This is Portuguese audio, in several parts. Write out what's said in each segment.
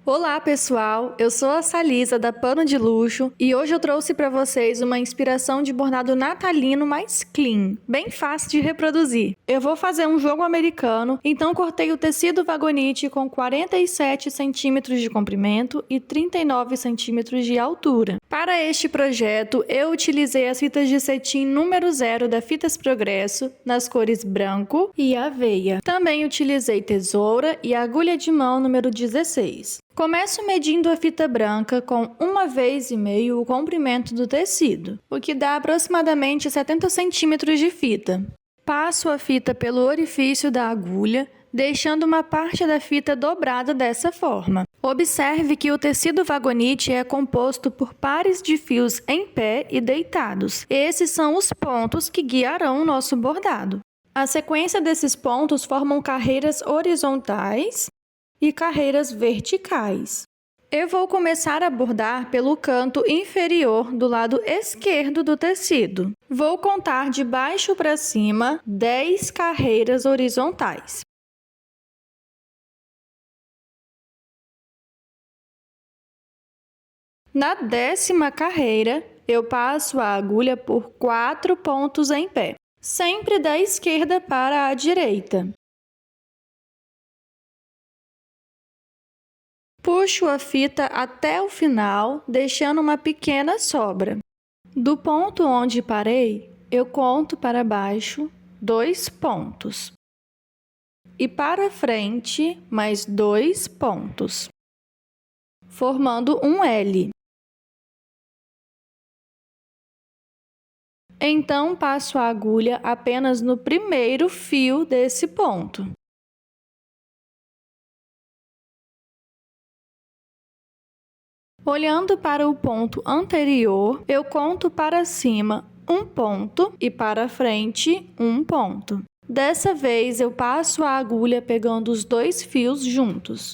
Olá, pessoal! Eu sou a Salisa da Pano de Luxo e hoje eu trouxe para vocês uma inspiração de bordado natalino mais clean, bem fácil de reproduzir. Eu vou fazer um jogo americano, então cortei o tecido vagonite com 47 centímetros de comprimento e 39 centímetros de altura. Para este projeto, eu utilizei as fitas de cetim número 0 da Fitas Progresso, nas cores branco e aveia. Também utilizei tesoura e agulha de mão número 16. Começo medindo a fita branca com 1,5 vezes o comprimento do tecido, o que dá aproximadamente 70 centímetros de fita. Passo a fita pelo orifício da agulha, deixando uma parte da fita dobrada dessa forma. Observe que o tecido vagonite é composto por pares de fios em pé e deitados. Esses são os pontos que guiarão o nosso bordado. A sequência desses pontos formam carreiras horizontais e carreiras verticais. Eu vou começar a bordar pelo canto inferior do lado esquerdo do tecido. Vou contar de baixo para cima 10 carreiras horizontais. Na 10ª carreira, eu passo a agulha por 4 pontos em pé, sempre da esquerda para a direita. Puxo a fita até o final, deixando uma pequena sobra. Do ponto onde parei, eu conto para baixo 2 pontos. E para frente, mais 2 pontos, formando um L. Então, passo a agulha apenas no primeiro fio desse ponto. Olhando para o ponto anterior, eu conto para cima 1 ponto e para frente 1 ponto. Dessa vez, eu passo a agulha pegando os 2 fios juntos.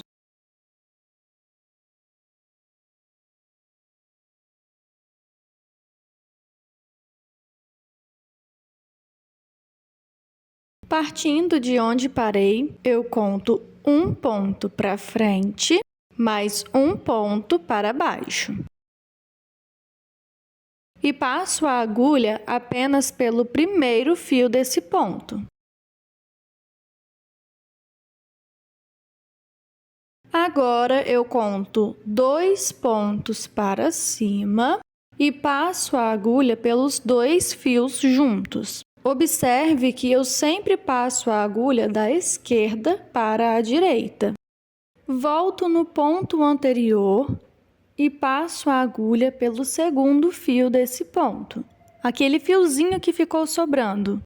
Partindo de onde parei, eu conto 1 ponto para frente, mais 1 ponto para baixo. E passo a agulha apenas pelo primeiro fio desse ponto. Agora, eu conto 2 pontos para cima e passo a agulha pelos 2 fios juntos. Observe que eu sempre passo a agulha da esquerda para a direita. Volto no ponto anterior e passo a agulha pelo segundo fio desse ponto, aquele fiozinho que ficou sobrando.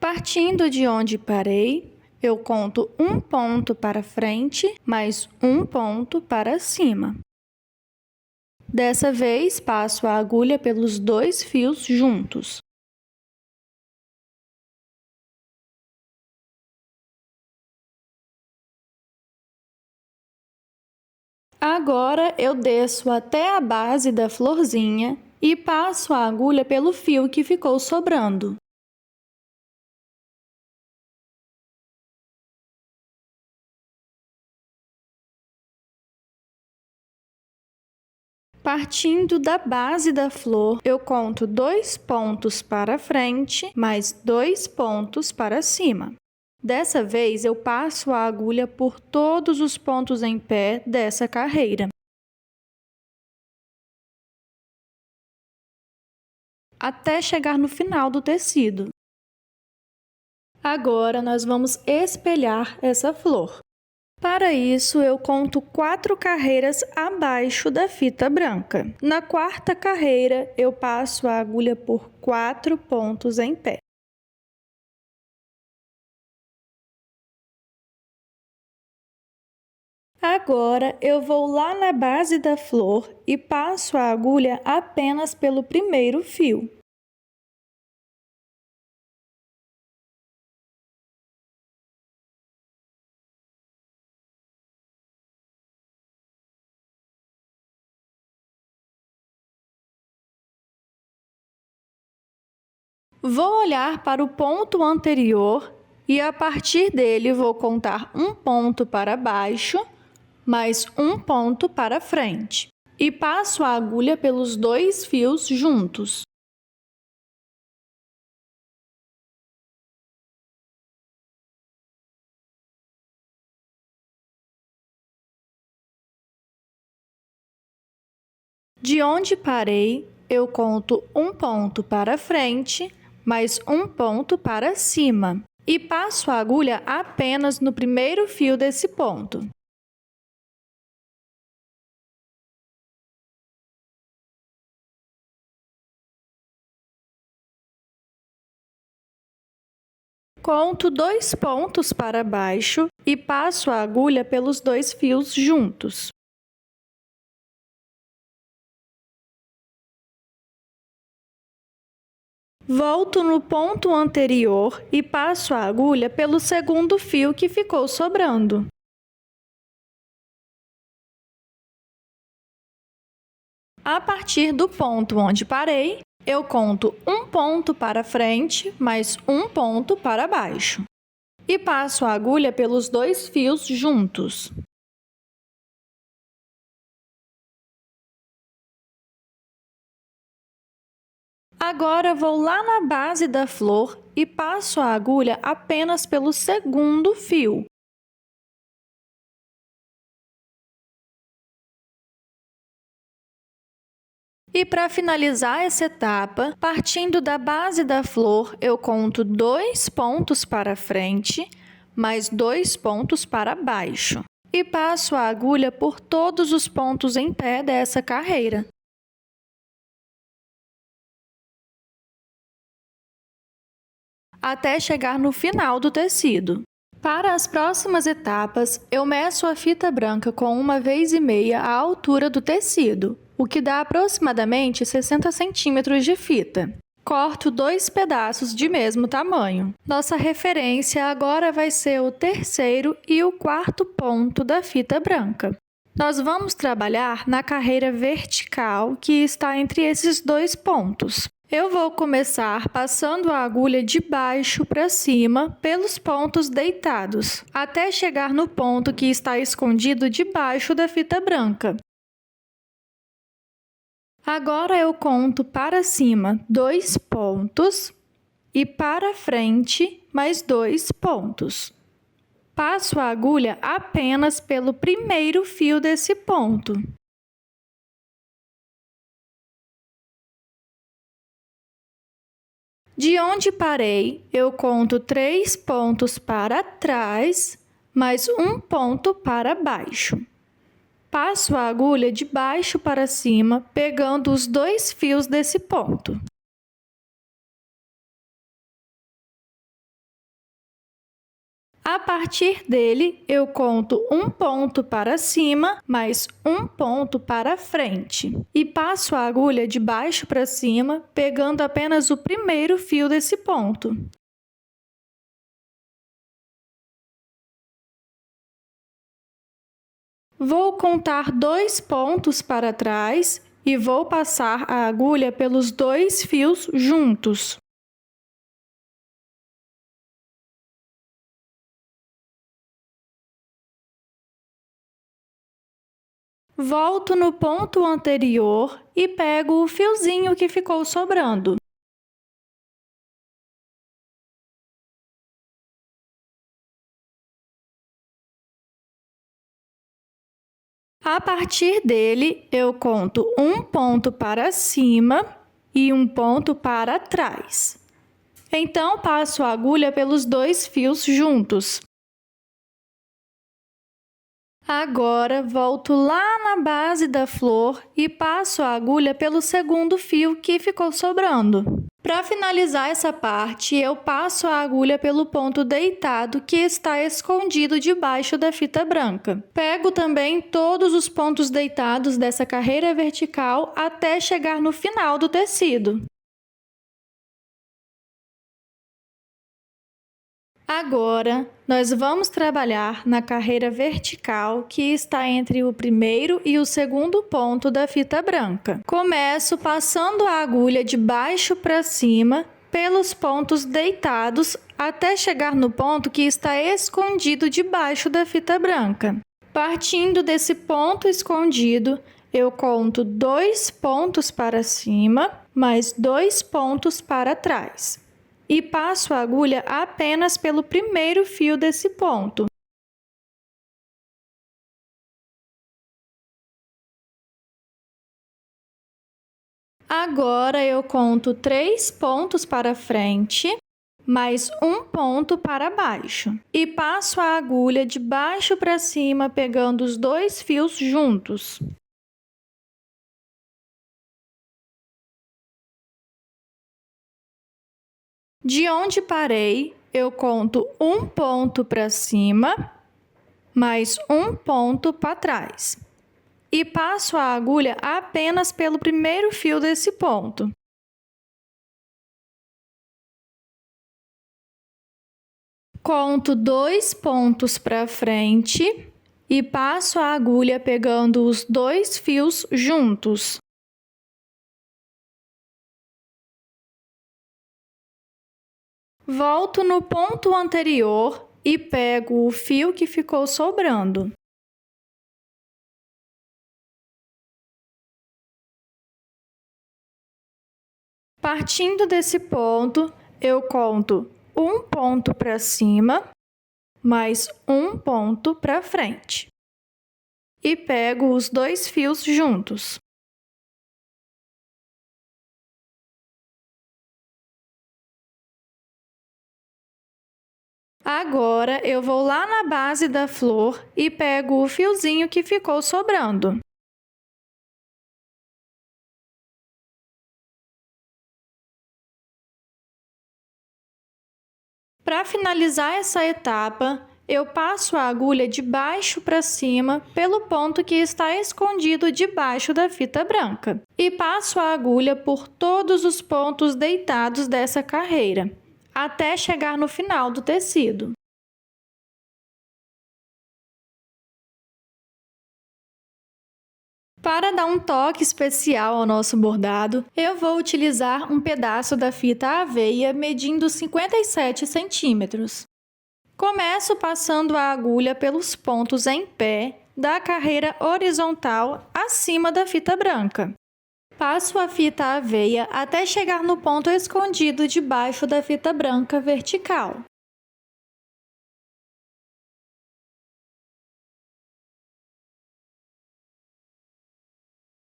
Partindo de onde parei, eu conto 1 ponto para frente, mais 1 ponto para cima. Dessa vez, passo a agulha pelos 2 fios juntos. Agora, eu desço até a base da florzinha e passo a agulha pelo fio que ficou sobrando. Partindo da base da flor, eu conto 2 pontos para frente, mais 2 pontos para cima. Dessa vez, eu passo a agulha por todos os pontos em pé dessa carreira, até chegar no final do tecido. Agora, nós vamos espelhar essa flor. Para isso, eu conto 4 carreiras abaixo da fita branca. Na 4ª carreira, eu passo a agulha por 4 pontos em pé. Agora, eu vou lá na base da flor e passo a agulha apenas pelo primeiro fio. Vou olhar para o ponto anterior e a partir dele vou contar um ponto para baixo, mais um ponto para frente. E passo a agulha pelos 2 fios juntos. De onde parei, eu conto um ponto para frente, mais um ponto para cima. E passo a agulha apenas no primeiro fio desse ponto. Conto 2 pontos para baixo e passo a agulha pelos 2 fios juntos. Volto no ponto anterior e passo a agulha pelo segundo fio que ficou sobrando. A partir do ponto onde parei, eu conto um ponto para frente, mais um ponto para baixo. E passo a agulha pelos 2 fios juntos. Agora vou lá na base da flor e passo a agulha apenas pelo segundo fio. E para finalizar essa etapa, partindo da base da flor, eu conto 2 pontos para frente, mais 2 pontos para baixo. E passo a agulha por todos os pontos em pé dessa carreira. Até chegar no final do tecido. Para as próximas etapas, eu meço a fita branca com 1,5 vezes a altura do tecido, o que dá aproximadamente 60 centímetros de fita. Corto 2 pedaços de mesmo tamanho. Nossa referência agora vai ser o terceiro e o quarto ponto da fita branca. Nós vamos trabalhar na carreira vertical que está entre esses 2 pontos. Eu vou começar passando a agulha de baixo para cima pelos pontos deitados, até chegar no ponto que está escondido debaixo da fita branca. Agora eu conto para cima 2 pontos e para frente mais 2 pontos. Passo a agulha apenas pelo primeiro fio desse ponto. De onde parei, eu conto 3 pontos para trás, mais um ponto para baixo. Passo a agulha de baixo para cima, pegando os 2 fios desse ponto. A partir dele, eu conto um ponto para cima, mais um ponto para frente. E passo a agulha de baixo para cima, pegando apenas o primeiro fio desse ponto. Vou contar 2 pontos para trás e vou passar a agulha pelos 2 fios juntos. Volto no ponto anterior e pego o fiozinho que ficou sobrando. A partir dele, eu conto um ponto para cima e um ponto para trás. Então, passo a agulha pelos 2 fios juntos. Agora, volto lá na base da flor e passo a agulha pelo segundo fio que ficou sobrando. Para finalizar essa parte, eu passo a agulha pelo ponto deitado que está escondido debaixo da fita branca. Pego também todos os pontos deitados dessa carreira vertical até chegar no final do tecido. Agora, nós vamos trabalhar na carreira vertical que está entre o primeiro e o segundo ponto da fita branca. Começo passando a agulha de baixo para cima, pelos pontos deitados até chegar no ponto que está escondido debaixo da fita branca. Partindo desse ponto escondido, eu conto 2 pontos para cima, mais 2 pontos para trás. E passo a agulha apenas pelo primeiro fio desse ponto. Agora eu conto 3 pontos para frente, mais 1 ponto para baixo. E passo a agulha de baixo para cima, pegando os 2 fios juntos. De onde parei, eu conto 1 ponto para cima, mais 1 ponto para trás. E passo a agulha apenas pelo primeiro fio desse ponto. Conto 2 pontos para frente e passo a agulha pegando os 2 fios juntos. Volto no ponto anterior e pego o fio que ficou sobrando. Partindo desse ponto, eu conto 1 ponto para cima, mais 1 ponto para frente. E pego os 2 fios juntos. Agora, eu vou lá na base da flor e pego o fiozinho que ficou sobrando. Para finalizar essa etapa, eu passo a agulha de baixo para cima pelo ponto que está escondido debaixo da fita branca. E passo a agulha por todos os pontos deitados dessa carreira, até chegar no final do tecido. Para dar um toque especial ao nosso bordado, eu vou utilizar um pedaço da fita aveia medindo 57 centímetros. Começo passando a agulha pelos pontos em pé da carreira horizontal acima da fita branca. Passo a fita aveia até chegar no ponto escondido debaixo da fita branca vertical.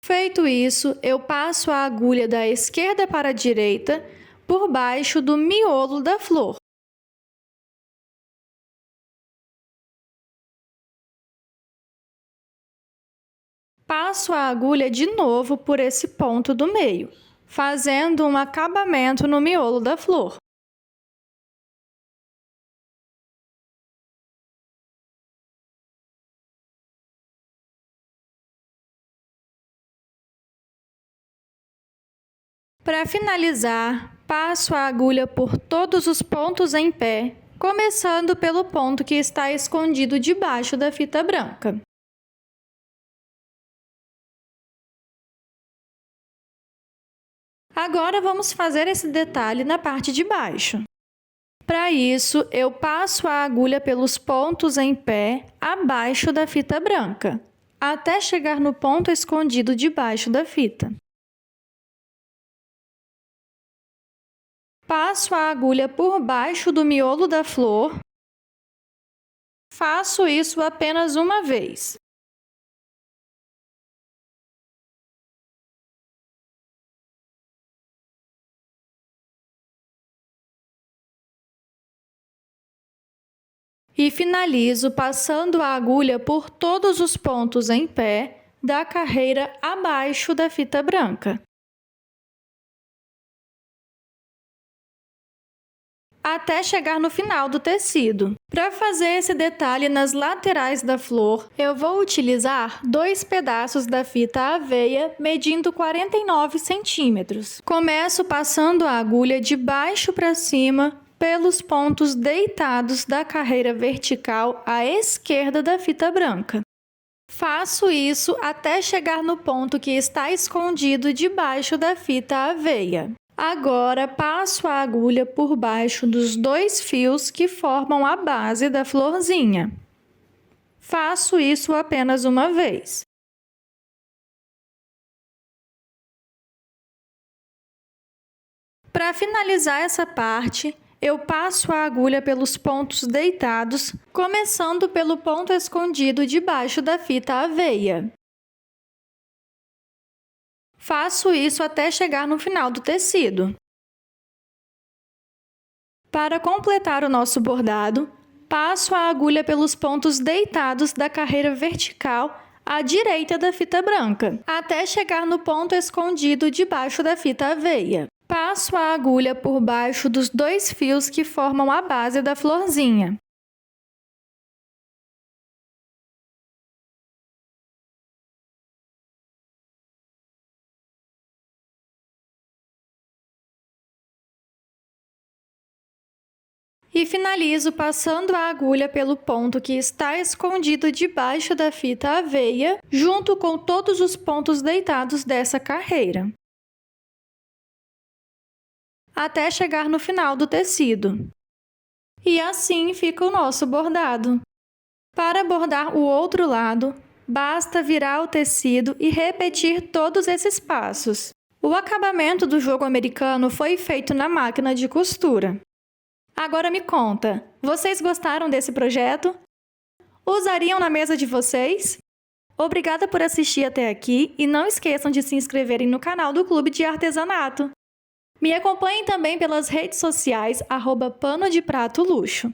Feito isso, eu passo a agulha da esquerda para a direita por baixo do miolo da flor. Passo a agulha de novo por esse ponto do meio, fazendo um acabamento no miolo da flor. Para finalizar, passo a agulha por todos os pontos em pé, começando pelo ponto que está escondido debaixo da fita branca. Agora vamos fazer esse detalhe na parte de baixo. Para isso, eu passo a agulha pelos pontos em pé abaixo da fita branca, até chegar no ponto escondido debaixo da fita. Passo a agulha por baixo do miolo da flor. Faço isso apenas uma vez. E finalizo passando a agulha por todos os pontos em pé da carreira abaixo da fita branca, até chegar no final do tecido. Para fazer esse detalhe nas laterais da flor, eu vou utilizar 2 pedaços da fita aveia medindo 49 centímetros. Começo passando a agulha de baixo para cima pelos pontos deitados da carreira vertical à esquerda da fita branca. Faço isso até chegar no ponto que está escondido debaixo da fita aveia. Agora, passo a agulha por baixo dos 2 fios que formam a base da florzinha. Faço isso apenas uma vez. Para finalizar essa parte, eu passo a agulha pelos pontos deitados, começando pelo ponto escondido debaixo da fita aveia. Faço isso até chegar no final do tecido. Para completar o nosso bordado, passo a agulha pelos pontos deitados da carreira vertical à direita da fita branca, até chegar no ponto escondido debaixo da fita aveia. Passo a agulha por baixo dos 2 fios que formam a base da florzinha. E finalizo passando a agulha pelo ponto que está escondido debaixo da fita aveia, junto com todos os pontos deitados dessa carreira, até chegar no final do tecido. E assim fica o nosso bordado. Para bordar o outro lado, basta virar o tecido e repetir todos esses passos. O acabamento do jogo americano foi feito na máquina de costura. Agora me conta, vocês gostaram desse projeto? Usariam na mesa de vocês? Obrigada por assistir até aqui e não esqueçam de se inscreverem no canal do Clube de Artesanato. Me acompanhem também pelas redes sociais @pano de prato luxo.